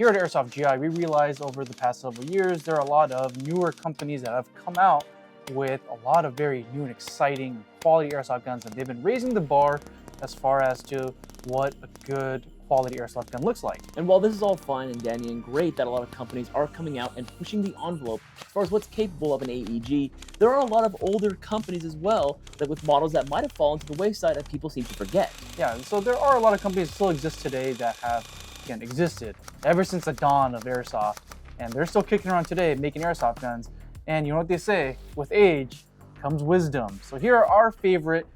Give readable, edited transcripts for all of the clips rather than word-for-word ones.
here at Airsoft GI, we realized over the past several years, there are a lot of newer companies that have come out with a lot of very new and exciting quality airsoft guns, and they've been raising the bar as far as to what a good quality airsoft gun looks like. And while this is all fine and dandy and great that a lot of companies are coming out and pushing the envelope as far as what's capable of an AEG, there are a lot of older companies as well that with models that might have fallen to the wayside that people seem to forget. Yeah, so there are a lot of companies that still exist today that have, again, existed ever since the dawn of airsoft, and they're still kicking around today making airsoft guns. And you know what they say, with age comes wisdom. So here are our favorite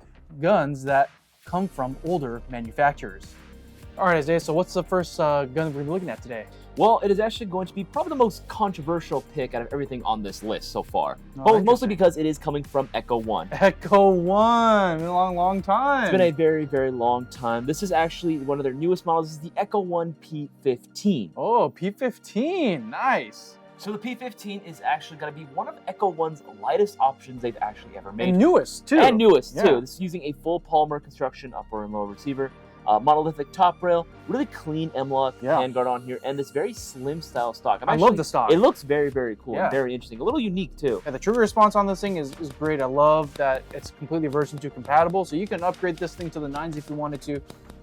guns that come from older manufacturers. All right, Isaiah, so what's the first gun we're gonna be looking at today? Well, it is actually going to be probably the most controversial pick out of everything on this list so far. But mostly because it is coming from Echo One. Echo One, a long time. It's been a very, very long time. This is actually one of their newest models. This is the Echo One P15. Oh, P15, nice. So the P15 is actually going to be one of Echo One's lightest options they've actually ever made. And newest, too. And newest, too. This is using a full polymer construction upper and lower receiver. Monolithic top rail, really clean M-LOK handguard on here, and this very slim style stock. I love the stock. It looks very, very cool and very interesting. A little unique too. Yeah, the trigger response on this thing is great. I love that it's completely version 2 compatible, so you can upgrade this thing to the 9s if you wanted to.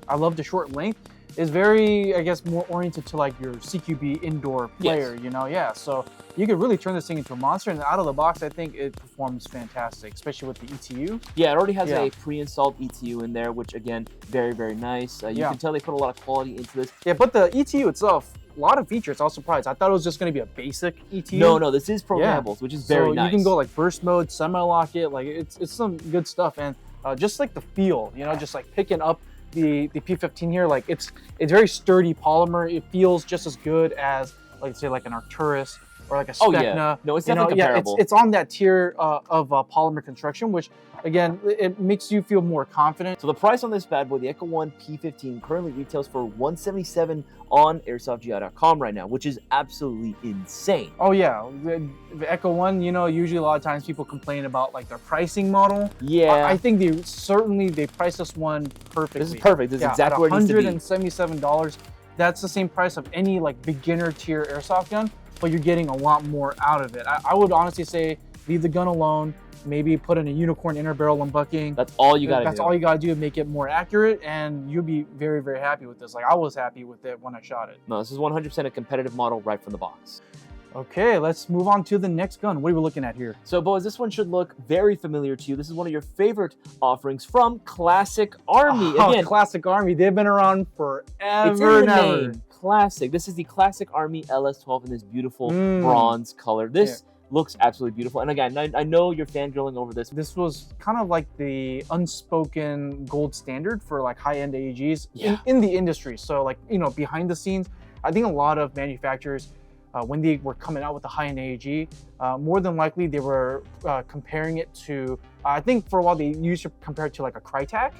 I love the short length. It's very, I guess, more oriented to like your CQB indoor player, you know? Yeah, so you could really turn this thing into a monster, and out of the box, I think it performs fantastic, especially with the ETU. Yeah, it already has a pre-installed ETU in there, which again, very, very nice. You can tell they put a lot of quality into this. Yeah, but the ETU itself, a lot of features. I was surprised. I thought it was just going to be a basic ETU. No, this is programmable, which is very nice. You can go like burst mode, semi-lock it, like it's some good stuff, and just like the feel, you know, just like picking up the P15 here, like it's very sturdy polymer. It feels just as good as, like, say, like an Arcturus or like a Specna. Oh yeah, no, it's definitely comparable. It's on that tier of polymer construction, which again, it makes you feel more confident. So the price on this bad boy, the Echo One P15, currently retails for $177 on airsoftgi.com right now, which is absolutely insane. Oh yeah, the Echo One, you know, usually a lot of times people complain about like their pricing model. Yeah, I think they priced this one perfectly. This is perfect. This is exactly where it needs to be. $177. That's the same price of any like beginner tier airsoft gun, but you're getting a lot more out of it. I would honestly say leave the gun alone. Maybe put in a unicorn inner barrel unbucking. That's all you gotta do. That's all you gotta do to make it more accurate, and you'll be very, very happy with this. Like, I was happy with it when I shot it. No, this is 100% a competitive model right from the box. Okay, let's move on to the next gun. What are we looking at here? So, boys, this one should look very familiar to you. This is one of your favorite offerings from Classic Army. Oh, again, Classic Army. They've been around forever it's in the name. Classic. This is the Classic Army LS12 in this beautiful bronze color. This looks absolutely beautiful. And again, I know you're fangirling over this. This was kind of like the unspoken gold standard for like high-end AEGs in the industry. So like, you know, behind the scenes, I think a lot of manufacturers, when they were coming out with the high-end AEG, more than likely they were comparing it to, I think for a while they used to compare it to like a Crytek.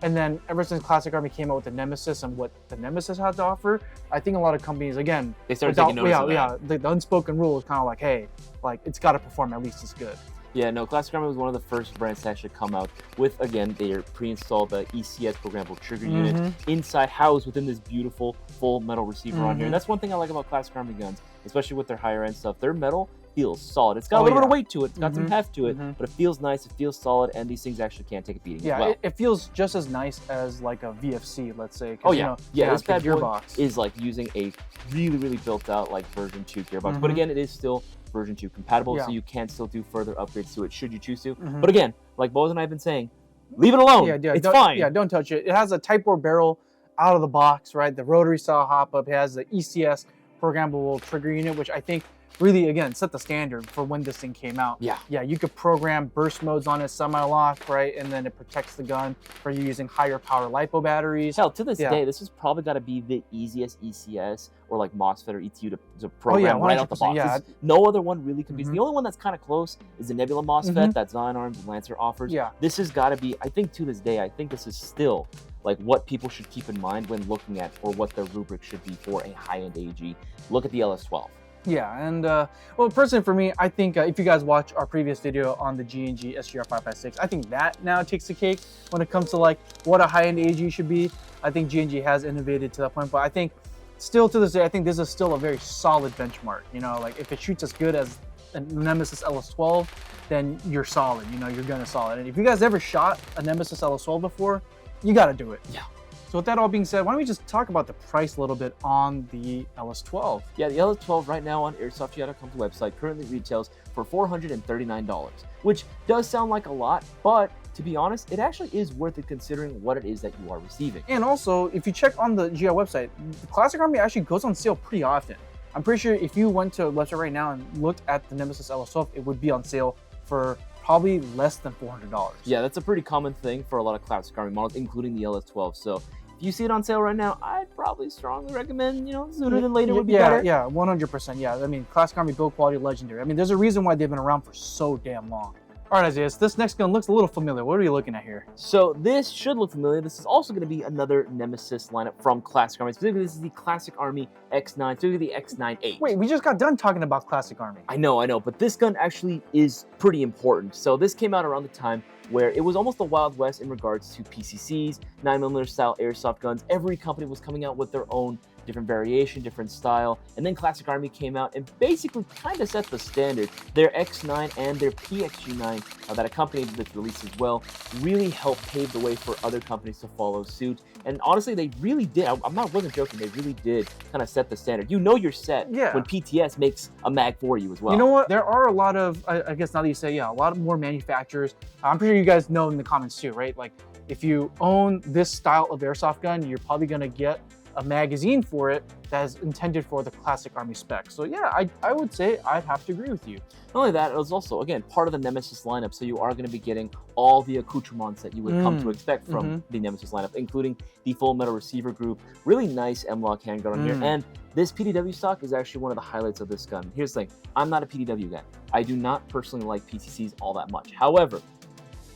And then ever since Classic Army came out with the Nemesis and what the Nemesis had to offer, I think a lot of companies, again, they started taking notice of that. The unspoken rule is kind of like, hey, like it's got to perform at least as good. Yeah, no, Classic Army was one of the first brands to actually come out with, again, their pre-installed ECS programmable trigger unit inside, housed within this beautiful full metal receiver on here. And that's one thing I like about Classic Army guns, especially with their higher end stuff. Their metal feels solid. It's got a little bit of weight to it. It's got some heft to it, but it feels nice. It feels solid, and these things actually can't take a beating as well. It feels just as nice as like a VFC, let's say. Oh yeah, you know, this bad gearbox is like using a really, really built out like version 2 gearbox. But again, it is still version 2 compatible, so you can still do further upgrades to it should you choose to. But again, like Boz and I have been saying, leave it alone. It's fine. Yeah, don't touch it. It has a Type 4 barrel out of the box, right? The rotary style hop up. It has the ECS programmable trigger unit, which I think really, again, set the standard for when this thing came out. Yeah, you could program burst modes on it, semi-lock, right? And then it protects the gun for you using higher power LiPo batteries. Hell, to this day, this has probably got to be the easiest ECS or like MOSFET or ETU to program right out the box. No other one really competes. The only one that's kind of close is the Nebula MOSFET that Zion Arms and Lancer offers. This has got to be, I think to this day, I think this is still like what people should keep in mind when looking at or what their rubric should be for a high-end AEG. Look at the LS12. Yeah, and well, personally for me, I think if you guys watch our previous video on the G&G SGR556, I think that now takes the cake when it comes to like what a high-end AEG should be. I think G&G has innovated to that point, but I think still to this day, I think this is still a very solid benchmark. You know, like if it shoots as good as a Nemesis LS12, then you're solid. You know, you're gonna solid. And if you guys ever shot a Nemesis LS12 before, you gotta do it. Yeah. So with that all being said, why don't we just talk about the price a little bit on the LS12? Yeah, the LS12 right now on airsoftgi.com's website currently retails for $439, which does sound like a lot, but to be honest, it actually is worth it considering what it is that you are receiving. And also, if you check on the GI website, the Classic Army actually goes on sale pretty often. I'm pretty sure if you went to a website right now and looked at the Nemesis LS12, it would be on sale for probably less than $400. Yeah, that's a pretty common thing for a lot of Classic Army models, including the LS12. So if you see it on sale right now, I'd probably strongly recommend, sooner than later would be better. Yeah, 100%. Yeah, I mean, Classic Army build quality, legendary. I mean, there's a reason why they've been around for so damn long. All right, Isaiah, this next gun looks a little familiar. What are you looking at here? So this should look familiar. This is also going to be another Nemesis lineup from Classic Army. Specifically, this is the Classic Army X9, specifically the X9-8. Wait, we just got done talking about Classic Army. I know, but this gun actually is pretty important. So this came out around the time where it was almost the Wild West in regards to PCCs, 9mm style airsoft guns. Every company was coming out with their own different variation, different style, and then Classic Army came out and basically kind of set the standard. Their X9 and their PXG9 that accompanied this release as well really helped pave the way for other companies to follow suit. And honestly, they really did. I wasn't joking. They really did kind of set the standard. You know you're set when PTS makes a mag for you as well. You know what? There are a lot of, I guess now that you say, a lot of more manufacturers. I'm pretty sure you guys know in the comments too, right? Like if you own this style of airsoft gun, you're probably going to get a magazine for it that is intended for the Classic Army spec. So yeah, I would say I'd have to agree with you. Not only that, it was also, again, part of the Nemesis lineup, so you are going to be getting all the accoutrements that you would come to expect from the Nemesis lineup, including the full metal receiver group, really nice M-Lock handgun on here, and this PDW stock is actually one of the highlights of this gun. Here's the thing, I'm not a PDW guy. I do not personally like PCCs all that much. However,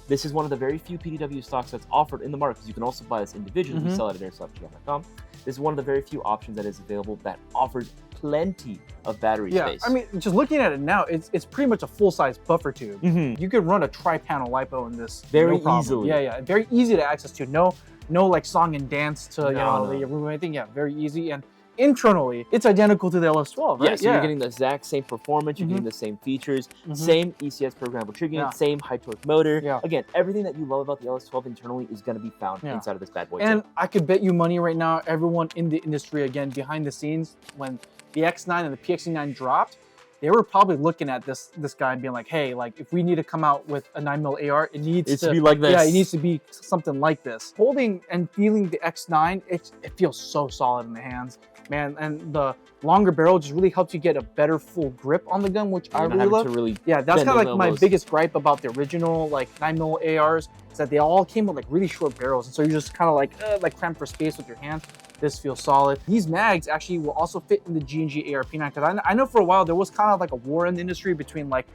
this is one of the very few PDW stocks that's offered in the market, because you can also buy this individually. We sell it at airsoftgi.com. This is one of the very few options that is available that offers plenty of battery space. I mean, just looking at it now, it's pretty much a full-size buffer tube. You could run a tri-panel LiPo in this very easily. Yeah, very easy to access to. No like song and dance to the room or anything. Yeah, very easy. And internally, it's identical to the LS12, right? Yeah, so you're getting the exact same performance, you're getting the same features, same ECS programmable trigger unit, same high torque motor. Again, everything that you love about the LS12 internally is going to be found inside of this bad boy. And I could bet you money right now, everyone in the industry, again, behind the scenes, when the X9 and the PXG9 dropped, they were probably looking at this guy and being like, hey, like if we need to come out with a 9mm AR, it needs to be like this. Yeah, it needs to be something like this. Holding and feeling the X9, it feels so solid in the hands, man. And the longer barrel just really helps you get a better full grip on the gun, which I really love. Yeah, that's kind of like my biggest gripe about the original like 9mm ARs, is that they all came with like really short barrels, and so you're just kind of like cramped for space with your hand. This feels solid. These mags actually will also fit in the G&G ARP9, because I know for a while there was kind of like a war in the industry between like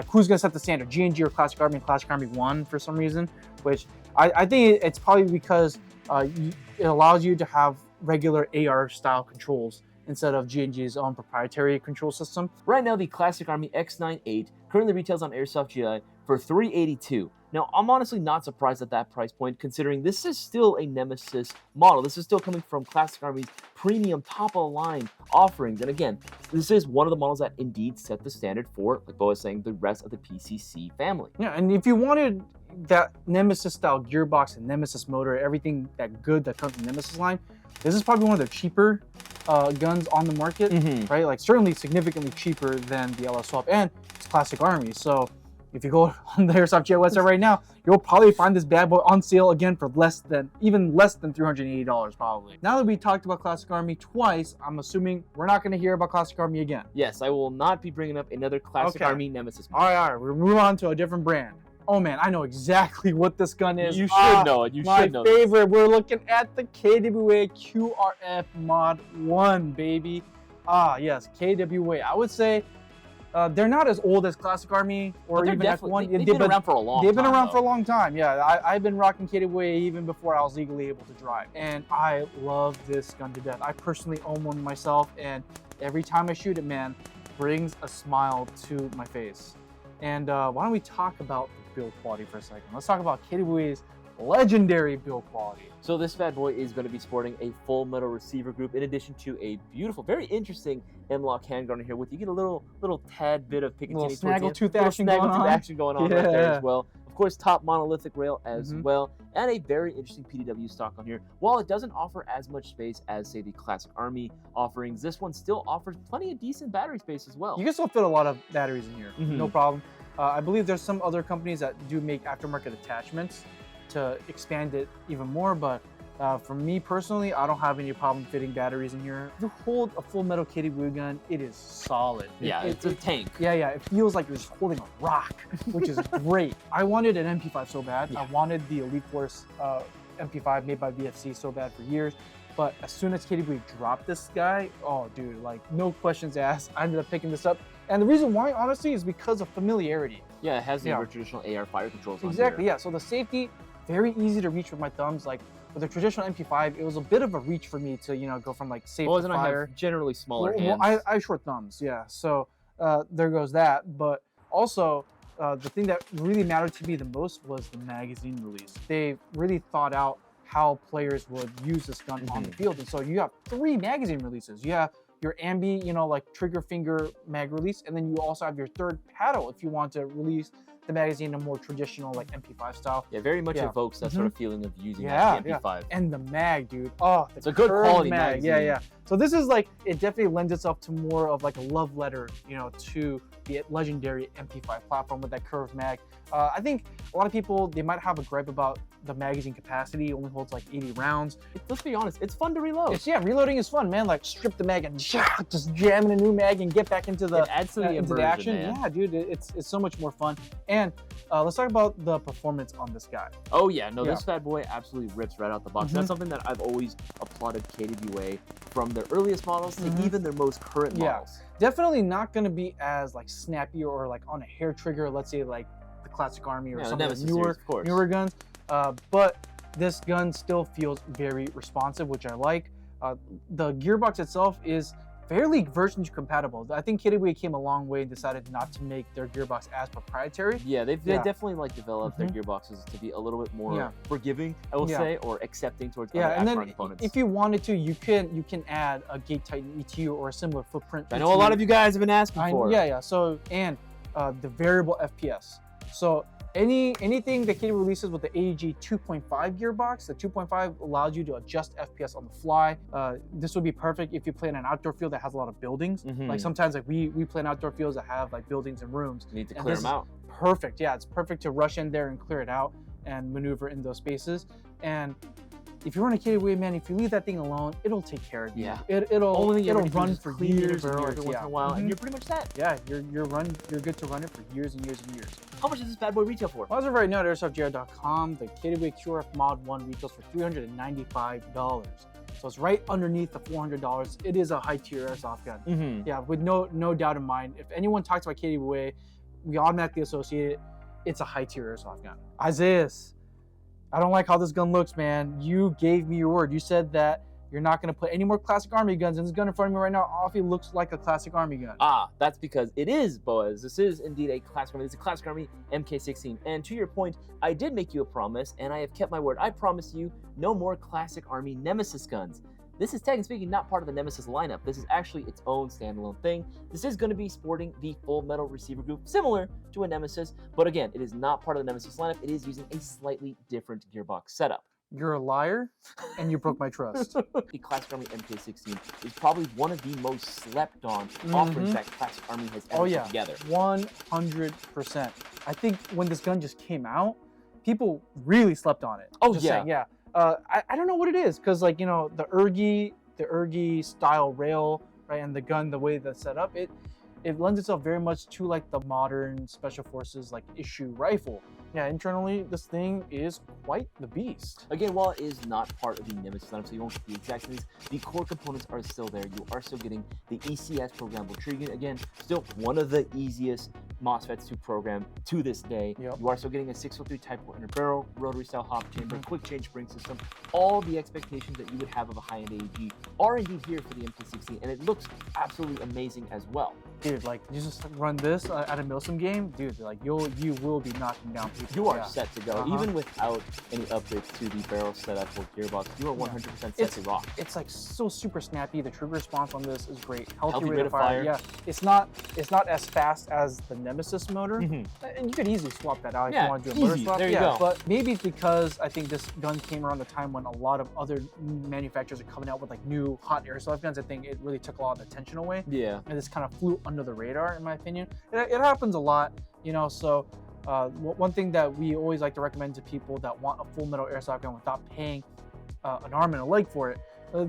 who's gonna set the standard, G&G or Classic Army, and Classic Army 1 for some reason, which I think it's probably because it allows you to have regular AR style controls instead of G&G's own proprietary control system. Right now, the Classic Army X9-8 currently retails on Airsoft GI for $382. Now, I'm honestly not surprised at that price point, considering this is still a Nemesis model. This is still coming from Classic Army's premium top-of-the-line offerings. And again, this is one of the models that indeed set the standard for, like Bo was saying, the rest of the PCC family. Yeah, and if you wanted that Nemesis-style gearbox and Nemesis motor, everything that good that comes from the Nemesis line, this is probably one of the cheaper guns on the market, right? Like certainly significantly cheaper than the LS12, and it's Classic Army. So if you go on the Airsoft GI website right now, you'll probably find this bad boy on sale again for even less than $380 probably. Now that we talked about Classic Army twice, I'm assuming we're not going to hear about Classic Army again. Yes, I will not be bringing up another Classic Army Nemesis model. All right, we'll move on to a different brand. Oh man, I know exactly what this gun is. You should know it. You should know it. My favorite. We're looking at the KWA QRF Mod 1, baby. Yes, KWA. I would say they're not as old as Classic Army or even F1. They've been around for a long time. They've been around for a long time. Yeah, I've been rocking KWA even before I was legally able to drive. And I love this gun to death. I personally own one myself, and every time I shoot it, man, brings a smile to my face. And why don't we talk about build quality for a second? Let's talk about KWA's legendary build quality. So this bad boy is going to be sporting a full metal receiver group in addition to a beautiful, very interesting M-lock handgun here with you get a little tad bit of Picatinny snaggletooth action going on right there as well. Of course, top monolithic rail as well, and a very interesting PDW stock on here. While it doesn't offer as much space as, say, the Classic Army offerings, this one still offers plenty of decent battery space as well. You can still fit a lot of batteries in here, no problem. I believe there's some other companies that do make aftermarket attachments to expand it even more, but for me personally, I don't have any problem fitting batteries in here. To hold a full metal KW gun, it is solid. Yeah, it's a tank. Yeah, it feels like you're just holding a rock, which is great. I wanted an MP5 so bad. I wanted the Elite Force MP5 made by VFC so bad for years. But as soon as KW dropped this guy, oh dude, like no questions asked, I ended up picking this up. And the reason why, honestly, is because of familiarity. Yeah, it has the traditional AR fire controls on Exactly, here. yeah. So the safety, very easy to reach with my thumbs. Like with the traditional MP5, it was a bit of a reach for me to, go from like safe to fire. I have generally smaller hands. Well, I have short thumbs, yeah. So there goes that. But also, the thing that really mattered to me the most was the magazine release. They really thought out how players would use this gun on the field. And so you have 3 magazine releases. You have your ambi, like trigger finger mag release, and then you also have your third paddle if you want to release the magazine in a more traditional like MP5 style. Yeah, very much evokes that sort of feeling of using that MP5. Yeah. And the mag, dude. Oh, it's a good quality mag. Yeah. So this is like, it definitely lends itself to more of like a love letter, to the legendary MP5 platform with that curved mag. I think a lot of people, they might have a gripe about the magazine capacity. It only holds like 80 rounds. Let's be honest, it's fun to reload. Reloading is fun, man. Like strip the mag and just jam in a new mag and get back into the, it adds to the action. Man. Yeah, dude, it's so much more fun. And let's talk about the performance on this guy. Oh yeah, no, this bad boy absolutely rips right out the box. That's something that I've always applauded KWA from their earliest models to even their most current models. Definitely not going to be as like snappy or like on a hair trigger, let's say like the Classic Army or some of the newer guns. But this gun still feels very responsive, which I like. The gearbox itself is fairly version compatible. I think KWA came a long way and decided not to make their gearbox as proprietary. Yeah, they definitely like developed their gearboxes to be a little bit more forgiving, I will say, or accepting towards other aftermarket components. If you wanted to, you can add a Gate Titan ETU or a similar footprint. I know a lot of you guys have been asking for. Yeah. So the variable FPS. So anything that KWA releases with the AEG 2.5 gearbox, the 2.5 allows you to adjust FPS on the fly. This would be perfect if you play in an outdoor field that has a lot of buildings. Like sometimes like we play in outdoor fields that have like buildings and rooms. You need to clear them out. Perfect, yeah, it's perfect to rush in there and clear it out and maneuver in those spaces. And if you're on a KWA, man, if you leave that thing alone, it'll take care of you. Yeah. It'll run for years every once in a while, and you're pretty much set. Yeah, you're good to run it for years and years and years. How much does this bad boy retail for? As of right now at AirsoftJR.com, the KWA QRF Mod 1 retails for $395. So it's right underneath the $400. It is a high-tier airsoft gun. Yeah, with no doubt in mind. If anyone talks about KWA, we automatically associate it. It's a high-tier airsoft gun. Isaias, I don't like how this gun looks, man. You gave me your word. You said that you're not going to put any more Classic Army guns in. This gun in front of me right now obviously looks like a Classic Army gun. That's because it is, boys. This is indeed a Classic Army. It's a Classic Army MK16. And to your point, I did make you a promise, and I have kept my word. I promised you no more Classic Army Nemesis guns. This is, technically speaking, not part of the Nemesis lineup. This is actually its own standalone thing. This is going to be sporting the full metal receiver group, similar to a Nemesis, but again, it is not part of the Nemesis lineup. It is using a slightly different gearbox setup. You're a liar, and you broke my trust. The Classic Army MK16 is probably one of the most slept on offerings that Classic Army has ever put together. 100%. I think when this gun just came out, people really slept on it. Saying, I don't know what it is, because like, the ergi style rail, right, and the gun, the way that's set up, it lends itself very much to like the modern special forces like issue rifle. Yeah, internally this thing is quite the beast. Again, while it is not part of the Nemesis lineup, so you won't get the exact things, the core components are still there. You are still getting the ECS programmable trigger. Again, still one of the easiest MOSFETs to program to this day. Yep. You are still getting a 603 Type 400 barrel, rotary style hop chamber, quick change spring system. All the expectations that you would have of a high-end AEG are indeed here for the MK16, and it looks absolutely amazing as well. Dude, like you just run this at a Milsim game, dude. Like you will be knocking down people. You are set to go, even without any upgrades to the barrel setup or gearbox. You are 100% set to rock. It's like so super snappy. The trigger response on this is great. Healthy rate of fire. Yeah, it's not as fast as the Nemesis motor, and you could easily swap that out if you want to do a motor swap. There you go. But maybe it's because I think this gun came around the time when a lot of other manufacturers are coming out with like new hot airsoft guns. I think it really took a lot of the attention away. Yeah, and this kind of flew under the radar, in my opinion. It happens a lot, you know. So one thing that we always like to recommend to people that want a full metal airsoft gun without paying an arm and a leg for it,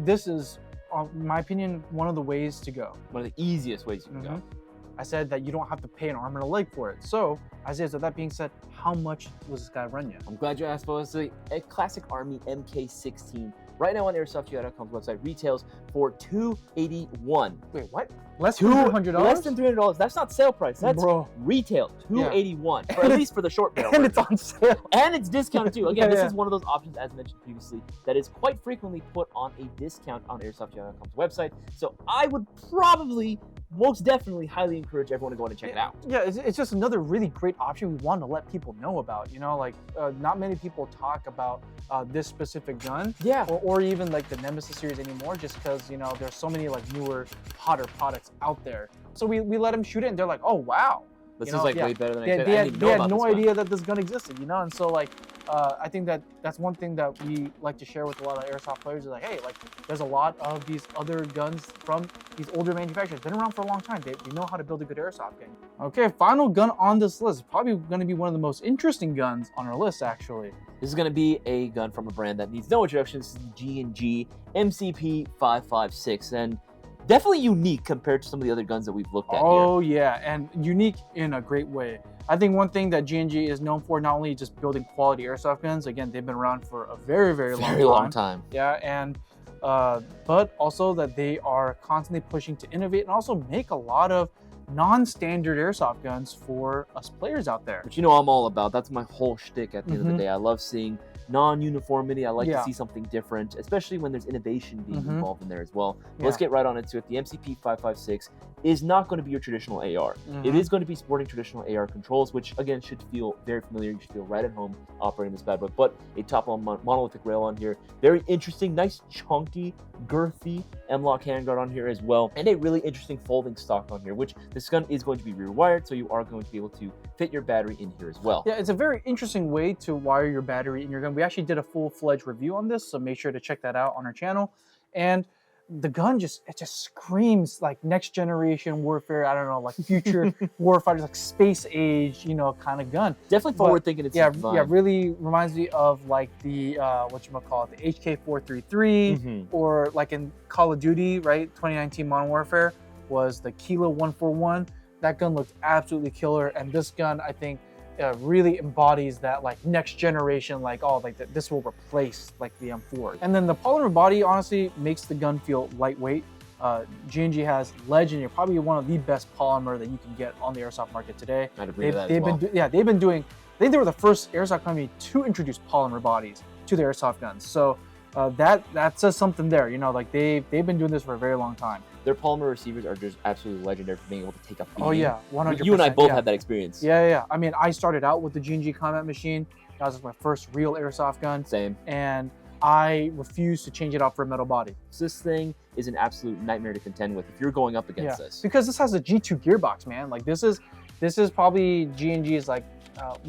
this is, in my opinion, one of the ways to go. One of the easiest ways you can go. I said that you don't have to pay an arm and a leg for it. So, Isaiah, so that being said, how much was this guy run you? I'm glad you asked, but it's a classic Army MK16. Right now on airsoftui.com's website, retails for $281. Wait, what? Less than $300? Less than $300. That's not sale price. That's retail. $281. Or at least for the short barrel. And it's on sale. And it's discounted too. Again, this is one of those options, as mentioned previously, that is quite frequently put on a discount on airsoftui.com's website. So I would probably, most definitely, highly encourage everyone to go ahead and check it out. Yeah, it's just another really great option we want to let people know about. You know, like not many people talk about this specific gun. Yeah. Or even like the Nemesis series anymore, just because, you know, there's so many like newer, hotter products out there. So we let them shoot it, and they're like, oh wow, this is like way better than I expected. They had no idea that this gun existed, you know. And so like I think that's one thing that we like to share with a lot of airsoft players is like, hey, like there's a lot of these other guns from these older manufacturers, been around for a long time. They know how to build a good airsoft gun. Okay, final gun on this list, probably going to be one of the most interesting guns on our list, actually. This is going to be a gun from a brand that needs no introduction. This is the G&G MCP 556, and definitely unique compared to some of the other guns that we've looked at here. Oh yeah, and unique in a great way. I think one thing that G&G is known for, not only just building quality airsoft guns, again, they've been around for a very, very long time. Yeah, and but also that they are constantly pushing to innovate and also make a lot of non-standard airsoft guns for us players out there. Which, you know, I'm all about. That's my whole shtick at the end of the day. I love seeing non-uniformity. I like to see something different, especially when there's innovation being involved in there as well. But let's get right on into it. The MCP 556 is not going to be your traditional AR. It is going to be sporting traditional AR controls, which again should feel very familiar. You should feel right at home operating this bad boy. But a top monolithic rail on here, very interesting, nice chunky, girthy M-lock handguard on here as well, and a really interesting folding stock on here, which this gun is going to be rear-wired, so you are going to be able to fit your battery in here as well. Yeah, it's a very interesting way to wire your battery in your gun. We actually did a full-fledged review on this, so make sure to check that out on our channel. And the gun just screams like next generation warfare. I don't know, like future warfighters, like space age, you know, kind of gun. Definitely forward thinking. It's really reminds me of like the whatchamacallit, the HK433, or like in Call of Duty, right? 2019 Modern Warfare was the Kilo 141. That gun looked absolutely killer, and this gun, I think, really embodies that like next generation, like this will replace like the M4. And then the polymer body honestly makes the gun feel lightweight. G&G has legendary, probably one of the best polymer that you can get on the airsoft market today. I'd agree with that as well. They've been doing. I think they were the first airsoft company to introduce polymer bodies to their airsoft guns. So that says something there. You know, like they've been doing this for a very long time. Their polymer receivers are just absolutely legendary for being able to take up beating. Oh yeah, 100%. You and I both had that experience. Yeah. I mean, I started out with the G&G Combat Machine. That was my first real airsoft gun. Same. And I refused to change it out for a metal body. So this thing is an absolute nightmare to contend with if you're going up against this. Because this has a G2 gearbox, man. Like this is probably G&G's like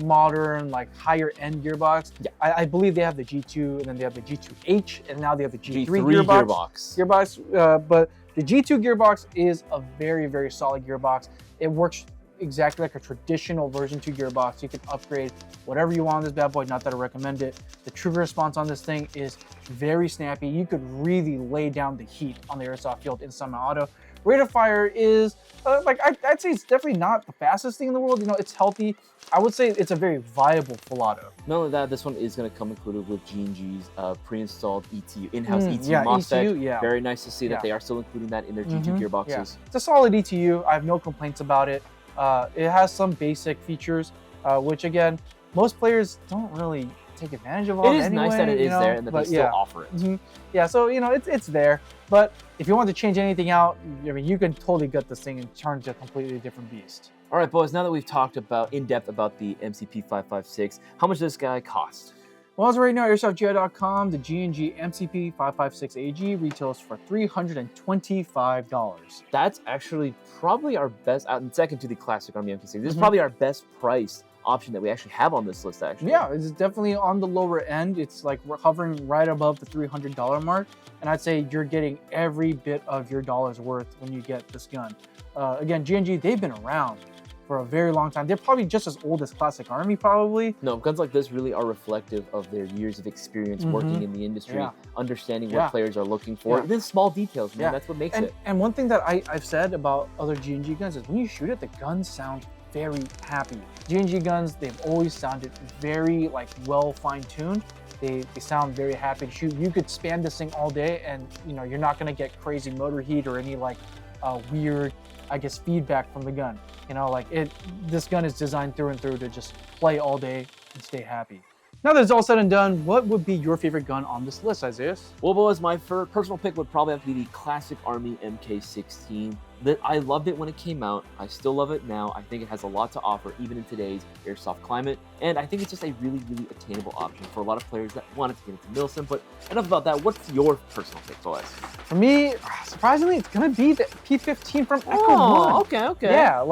modern, like higher end gearbox. Yeah. I believe they have the G2, and then they have the G2H, and now they have the G3 gearbox. But the G2 gearbox is a very, very solid gearbox. It works exactly like a traditional version 2 gearbox. You can upgrade whatever you want on this bad boy, not that I recommend it. The trigger response on this thing is very snappy. You could really lay down the heat on the airsoft field in semi-auto. Rate of fire is, I'd say it's definitely not the fastest thing in the world. You know, it's healthy. I would say it's a very viable full auto. Not only that, this one is going to come included with G&G's pre-installed ETU, in-house ETU MOSFET. ETU, Very nice to see that they are still including that in their G2 gearboxes. Yeah. It's a solid ETU. I have no complaints about it. It has some basic features, which again, most players don't really take advantage of all. It is anyway, nice that it is there and that they still yeah. offer it. Yeah, so it's there. But if you want to change anything out, I mean, you can totally gut this thing and turn it to a completely different beast. All right, boys. Now that we've talked about in depth about the MCP556, how much does this guy cost? Well, as of right now, airsoftgi.com, the G&G MCP556AG retails for $325. That's actually probably our best, and second to the classic Army MK6. This is probably our best priced option that we actually have on this list, actually. Yeah, it's definitely on the lower end. It's like we're hovering right above the $300 mark. And I'd say you're getting every bit of your dollar's worth when you get this gun. Again, G&G, they've been around for a very long time. They're probably just as old as Classic Army, probably. No, guns like this really are reflective of their years of experience working in the industry, understanding what players are looking for. And then small details, man, that's what makes it. And one thing that I've said about other G&G guns is when you shoot it, the guns sound very happy. G&G guns, they've always sounded very like well fine-tuned. They sound very happy to shoot. You could spam this thing all day and you're not gonna get crazy motor heat or any like weird, I guess, feedback from the gun. This gun is designed through and through to just play all day and stay happy. Now that it's all said and done, what would be your favorite gun on this list, Isaiah? Well, boys, my personal pick would probably have to be the Classic Army MK16. I loved it when it came out. I still love it now. I think it has a lot to offer, even in today's airsoft climate. And I think it's just a really, really attainable option for a lot of players that wanted to get into milsim. But enough about that. What's your personal pick, boys? For me, surprisingly, it's going to be the P15 from Echo 1. Okay. Yeah,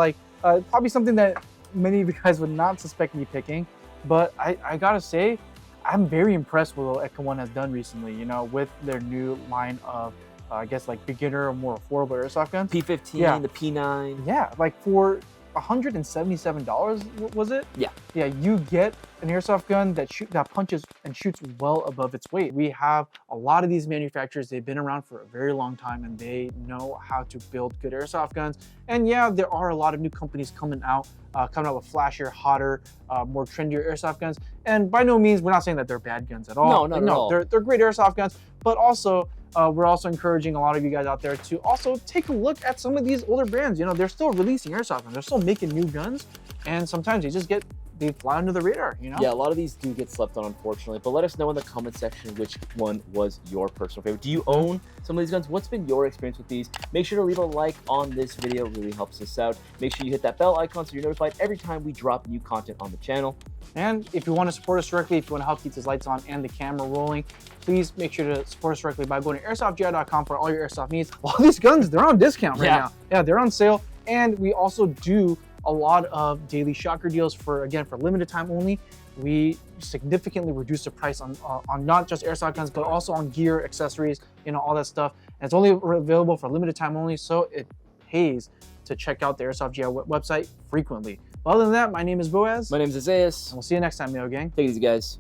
probably something that many of you guys would not suspect me picking. But I gotta say, I'm very impressed with what Echo 1 has done recently, with their new line of, I guess, like beginner or more affordable airsoft guns. P15, the P9. Yeah, like for $177, was it? Yeah. Yeah, you get an airsoft gun that punches and shoots well above its weight. We have a lot of these manufacturers. They've been around for a very long time and they know how to build good airsoft guns. And yeah, there are a lot of new companies coming out with flashier, hotter, more trendier airsoft guns. And by no means, we're not saying that they're bad guns at all. No, they're great airsoft guns, but also we're also encouraging a lot of you guys out there to also take a look at some of these older brands. They're still releasing airsoft guns. They're still making new guns. And sometimes they fly under the radar, Yeah, a lot of these do get slept on, unfortunately. But let us know in the comment section which one was your personal favorite. Do you own some of these guns? What's been your experience with these? Make sure to leave a like on this video. It really helps us out. Make sure you hit that bell icon so you're notified every time we drop new content on the channel. And if you want to support us directly, if you want to help keep these lights on and the camera rolling, please make sure to support us directly by going to airsoftgi.com for all your airsoft needs. All these guns, they're on discount right now. Yeah, they're on sale. And we also do a lot of daily shocker deals for limited time only. We significantly reduce the price on not just airsoft guns, but also on gear, accessories, all that stuff. And it's only available for limited time only, so it pays to check out the Airsoft GI website frequently. But other than that, my name is Boaz. My name is Isaiah. And we'll see you next time, Mayo Gang. Take it easy, guys.